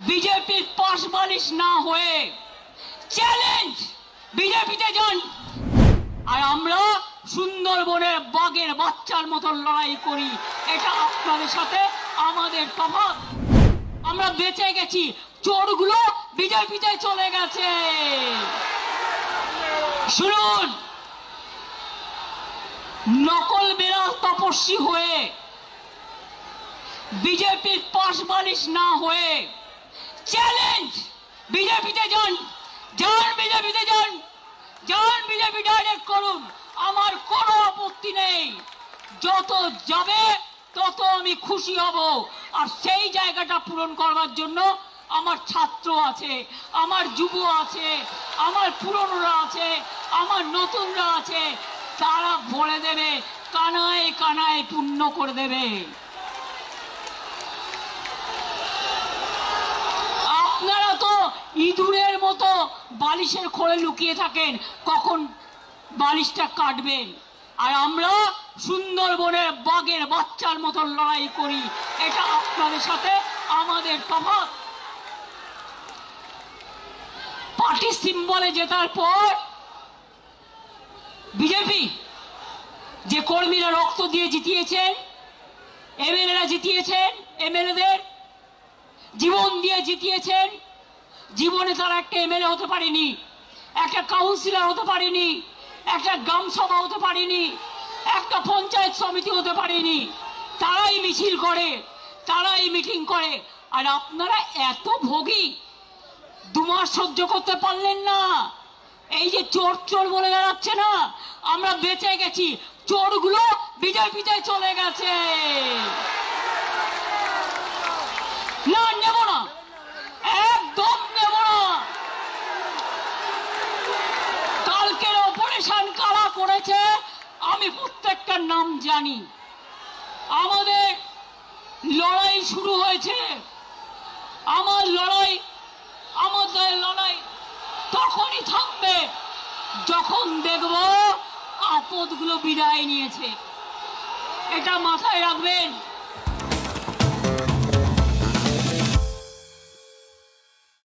বিজেপির পাশ বালিশ না হয়ে চ্যালেঞ্জ বিজেপিতে যান, আর আমরা সুন্দরবনের বাঘের বাচ্চার মতো লড়াই করি। এটা আপনাদের সাথে আমাদের তফাৎ। আমরা বেঁচে গেছি, চোরগুলো বিজেপিতে চলে গেছে। শুনুন, নকল বেড়াল তপস্বী হয়ে বিজেপির পাশ বালিশ না হয়ে চ্যালেঞ্জ বিজেপিতে যান, যান বিজেপিতে যান, যান বিজেপি ডাইরেক্ট করুন, আমার কোনো আপত্তি নেই। যত যাবে তত আমি খুশি হব। আর সেই জায়গাটা পূরণ করবার জন্য আমার ছাত্র আছে, আমার যুব আছে, আমার পুরনোরা আছে, আমার নতুনরা আছে, তারা বলে দেবে, কানায় কানায় পূর্ণ করে দেবে। আপনারা তো ইঁদুরের মতো বালিশের খোলে লুকিয়ে থাকেন, কখন বালিশটা কাটবেন। আর আমরা সুন্দরবনের বাঘের বাচ্চার মতো লড়াই করি। এটা আপনাদের সাথে আমাদের তফাৎ। পার্টি সিম্বলে জেতার পর বিজেপি যে কর্মীরা রক্ত দিয়ে জিতিয়েছেন, এমএলএরা জিতিয়েছেন, এমএলএদের জীবন দিয়ে জিতিয়েছেন, জীবনে তারা একটা এমএলএ হতে পারেনি, একটা কাউন্সিলর হতে পারেনি, একটা গ্রাম সভা হতে পারেনি, একটা পঞ্চায়েত সমিতি হতে পারেনি। তারাই মিছিল করে, তারাই মিটিং করে। আর আপনারা এত ভোগী, 2 মাস সহ্য করতে পারলেন না। এই যে চোর চোর বলে বেড়াচ্ছে না, আমরা বেঁচে গেছি, চোরগুলো বিজেপিতে চলে গেছে। না, নেব না, একদম নেব না। কালকের অপারেশন কারা করেছে আমি প্রত্যেকটার নাম জানি। আমাদের লড়াই শুরু হয়েছে, আমাদের লড়াই তখনই থামবে যখন দেখব আপদগুলো বিদায় নিয়েছে। এটা মাথায় রাখবেন।